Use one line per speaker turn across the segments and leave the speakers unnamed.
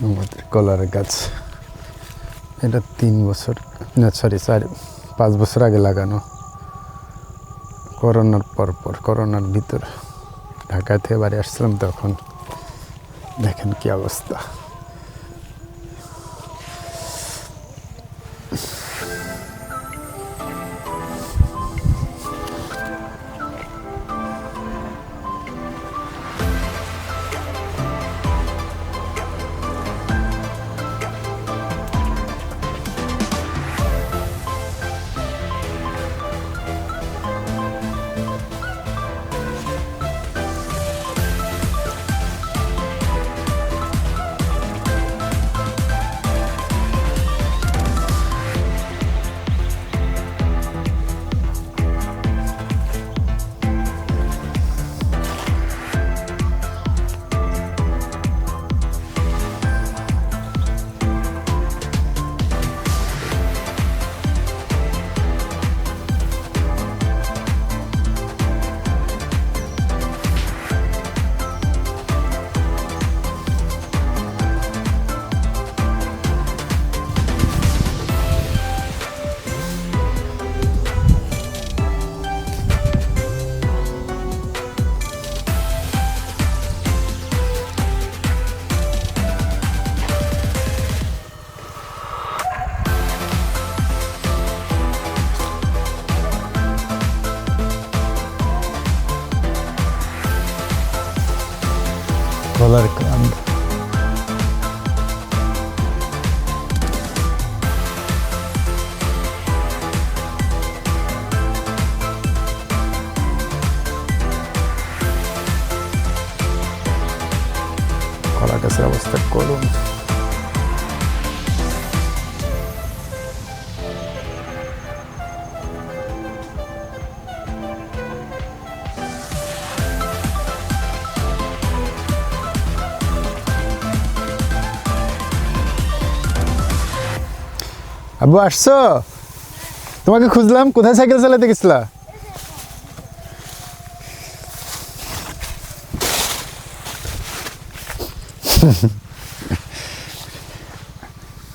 আমাদের কলার গাছ এটা 3 বছর না সরি 4-5 বছর আগে লাগানো, করোনার পর করোনার ভিতর ঢাকা থেকে বাড়ি আসছিলাম, তখন দেখেন কি অবস্থা। কলার কান্ড কলা গাছের অবস্থা করুন। আব্বু আসছো? তোমাকে খুঁজলাম, কোথায় সাইকেল চালাতে গেছিলা?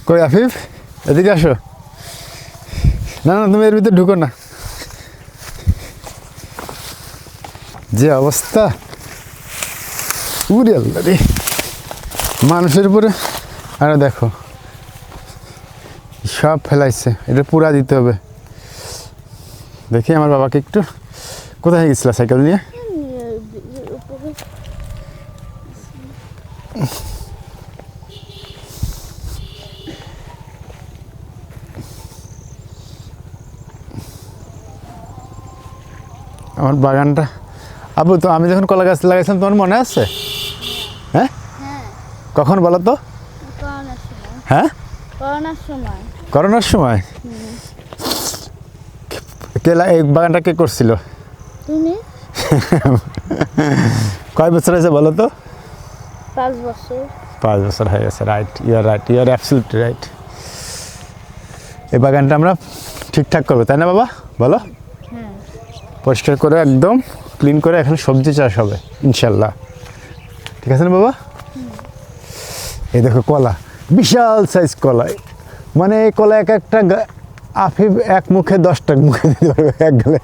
কই আফিফ, এদিকে আসো। না না, তুমি এর ভিতরে ঢুকো না। যে অবস্থা, উরে আল্লাহ রে, মানুষের উপরে। আরে দেখো সব ফেলাইছে, এটা পুরা দিতে হবে। দেখি আমার বাবাকে একটু। কোথায় গেছিলা সাইকেল নিয়ে? আমার বাগানটা আবু, তো আমি যখন কলা গাছ লাগাইছিলাম তোমার মনে আছে? হ্যাঁ, কখন বলো তো? হ্যাঁ, করোনার সময়। এই বাগানটা কে করছিল?
তুমি।
কয় বছর হয়েছে বলো তো?
5 বছর।
5 বছর হয়ে গেছে। Right, you are absolutely right. এই বাগানটা আমরা ঠিকঠাক করবো, তাই না বাবা? বলো। পরিষ্কার করে একদম ক্লিন করে এখানে সবজি চাষ হবে ইনশাল্লাহ। ঠিক আছে না বাবা? এই দেখো কলা, বিশাল সাইজ কলা। মানে এই কলা এক একটা আফিফ এক মুখে 10টা মুখে দিতে পারবে এক গেলে।